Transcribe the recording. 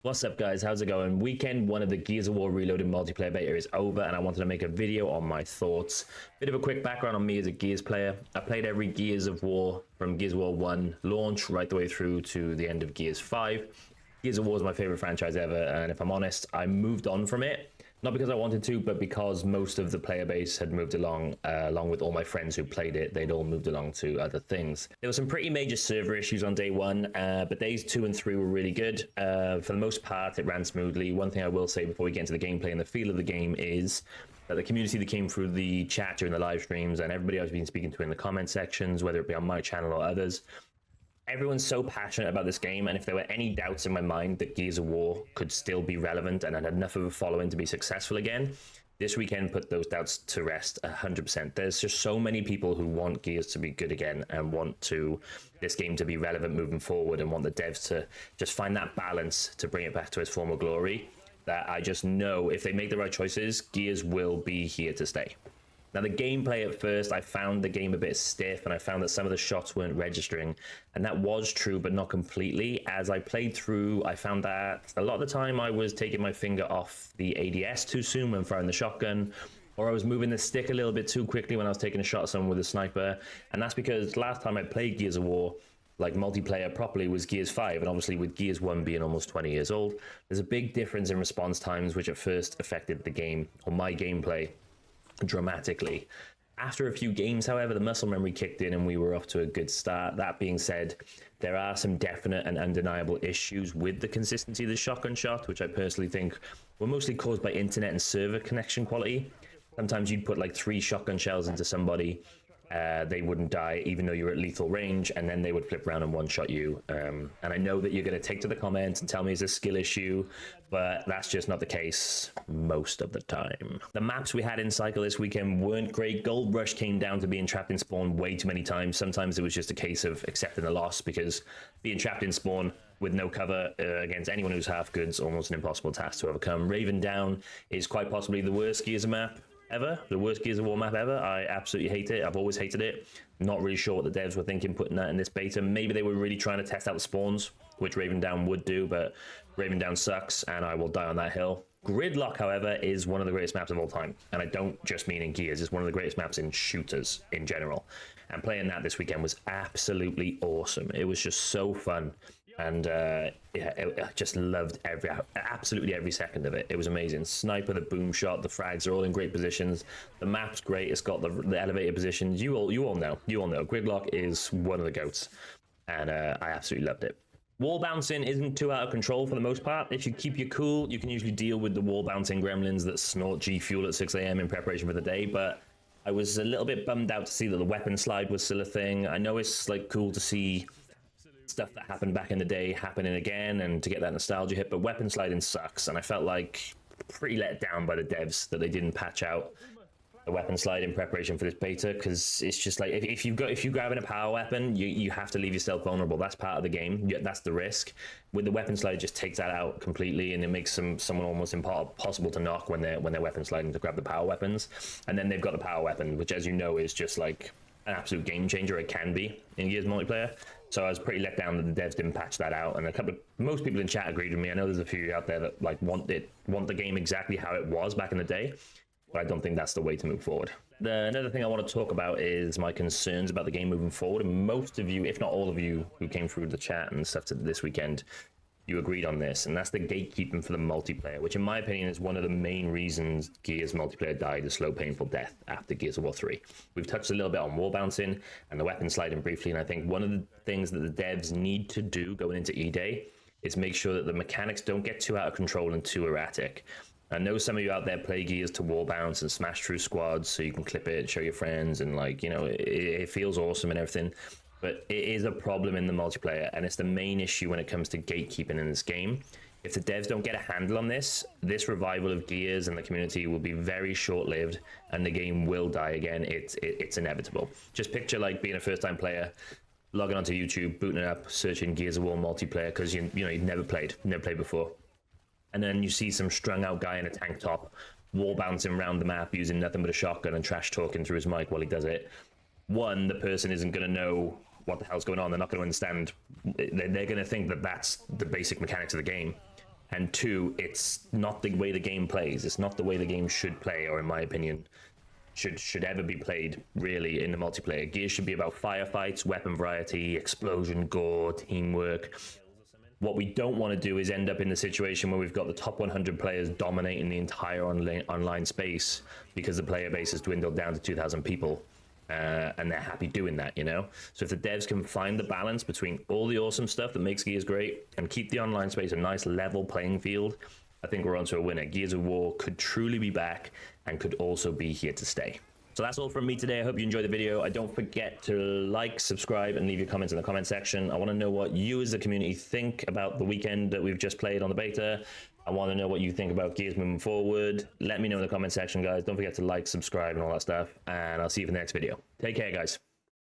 What's up, guys? How's it going? Weekend one of the Gears of War Reloaded multiplayer beta is over, and I wanted to make a video on my thoughts. Bit of a quick background on me as a Gears player. I played every Gears of War from Gears of War 1 launch right the way through to the end of Gears 5. Gears of War is my favorite franchise ever, and if I'm honest, I moved on from it. Not because I wanted to, but because most of the player base had moved along with all my friends who played it. They'd all moved along to other things. There were some pretty major server issues on day one, but days 2 and 3 were really good. For the most part, it ran smoothly. One thing I will say before we get into the gameplay and the feel of the game is that the community that came through the chat during the live streams and everybody I've been speaking to in the comment sections, whether it be on my channel or others, everyone's so passionate about this game, and if there were any doubts in my mind that Gears of War could still be relevant and had enough of a following to be successful again, this weekend put those doubts to rest 100%. There's just so many people who want Gears to be good again and want this game to be relevant moving forward and want the devs to just find that balance to bring it back to its former glory, that I just know if they make the right choices, Gears will be here to stay. Now, the gameplay at first, I found the game a bit stiff, and I found that some of the shots weren't registering, and that was true, but not completely. As I played through, I found that a lot of the time I was taking my finger off the ADS too soon when firing the shotgun, or I was moving the stick a little bit too quickly when I was taking a shot at someone with a sniper, and that's because last time I played Gears of War, like multiplayer properly, was Gears 5, and obviously with Gears 1 being almost 20 years old, there's a big difference in response times, which at first affected the game, or my gameplay, dramatically. After a few games, however, the muscle memory kicked in and we were off to a good start. That being said, there are some definite and undeniable issues with the consistency of the shotgun shot, which I personally think were mostly caused by internet and server connection quality. Sometimes you'd put like 3 shotgun shells into somebody, they wouldn't die even though you're at lethal range, and then they would flip around and one-shot you. And I know that you're going to take to the comments and tell me it's a skill issue, but that's just not the case most of the time. The maps we had in Cycle this weekend weren't great. Gold Rush came down to being trapped in spawn way too many times. Sometimes it was just a case of accepting the loss, because being trapped in spawn with no cover against anyone who's half good's almost an impossible task to overcome. Raven Down is quite possibly the worst Gears map ever, the worst Gears of War map ever. I absolutely hate it. I've always hated it. Not really sure what the devs were thinking putting that in this beta. Maybe they were really trying to test out the spawns, which Raven Down would do, but Raven Down sucks, and I will die on that hill. Gridlock, however, is one of the greatest maps of all time, and I don't just mean in Gears. It's one of the greatest maps in shooters in general, and playing that this weekend was absolutely awesome. It was just so fun. And I just loved absolutely every second of it. It was amazing. Sniper, the boom shot, the frags are all in great positions. The map's great. It's got the elevated positions. You all know. Gridlock is one of the goats, and I absolutely loved it. Wall bouncing isn't too out of control for the most part. If you keep your cool, you can usually deal with the wall bouncing gremlins that snort G Fuel at 6 a.m. in preparation for the day, but I was a little bit bummed out to see that the weapon slide was still a thing. I know it's like cool to see stuff that happened back in the day happening again and to get that nostalgia hit, but weapon sliding sucks, and I felt like pretty let down by the devs that they didn't patch out the weapon slide in preparation for this beta, because it's just like if you're grabbing a power weapon, you have to leave yourself vulnerable. That's part of the game. That's the risk. With the weapon slide, it just takes that out completely, and it makes someone almost impossible to knock when they're weapon sliding to grab the power weapons. And then they've got the power weapon, which, as you know, is just like an absolute game changer. It can be in Gears multiplayer. So I was pretty let down that the devs didn't patch that out, and most people in chat agreed with me. I know there's a few out there that like want the game exactly how it was back in the day, but I don't think that's the way to move forward. Another thing I want to talk about is my concerns about the game moving forward. And most of you, if not all of you, who came through the chat and stuff this weekend, you agreed on this, and that's the gatekeeping for the multiplayer, which in my opinion is one of the main reasons Gears multiplayer died a slow, painful death after Gears of War 3. We've touched a little bit on wall bouncing and the weapon sliding briefly, and I think one of the things that the devs need to do going into E-Day is make sure that the mechanics don't get too out of control and too erratic. I know some of you out there play Gears to wall bounce and smash through squads so you can clip it, show your friends, and like, you know, it feels awesome and everything. But it is a problem in the multiplayer, and it's the main issue when it comes to gatekeeping in this game. If the devs don't get a handle on this revival of Gears and the community will be very short-lived, and the game will die again. It's inevitable. Just picture like being a first-time player, logging onto YouTube, booting it up, searching Gears of War multiplayer because you've never played before, and then you see some strung-out guy in a tank top wall bouncing around the map using nothing but a shotgun and trash talking through his mic while he does it. One, the person isn't going to know what the hell's going on. They're not going to understand. They're going to think that that's the basic mechanics of the game. and two, it's not the way the game plays. It's not the way the game should play, or in my opinion, should ever be played really in the multiplayer. Gears should be about firefights, weapon variety, explosion, gore, teamwork. What we don't want to do is end up in the situation where we've got the top 100 players dominating the entire online space because the player base has dwindled down to 2,000 people. And they're happy doing that, you know? So if the devs can find the balance between all the awesome stuff that makes Gears great and keep the online space a nice level playing field, I think we're onto a winner. Gears of War could truly be back and could also be here to stay. So that's all from me today. I hope you enjoyed the video. Don't forget to like, subscribe, and leave your comments in the comment section. I want to know what you as the community think about the weekend that we've just played on the beta. I want to know what you think about Gears moving forward. Let me know in the comment section, guys. Don't forget to like, subscribe, and all that stuff. And I'll see you for the next video. Take care, guys.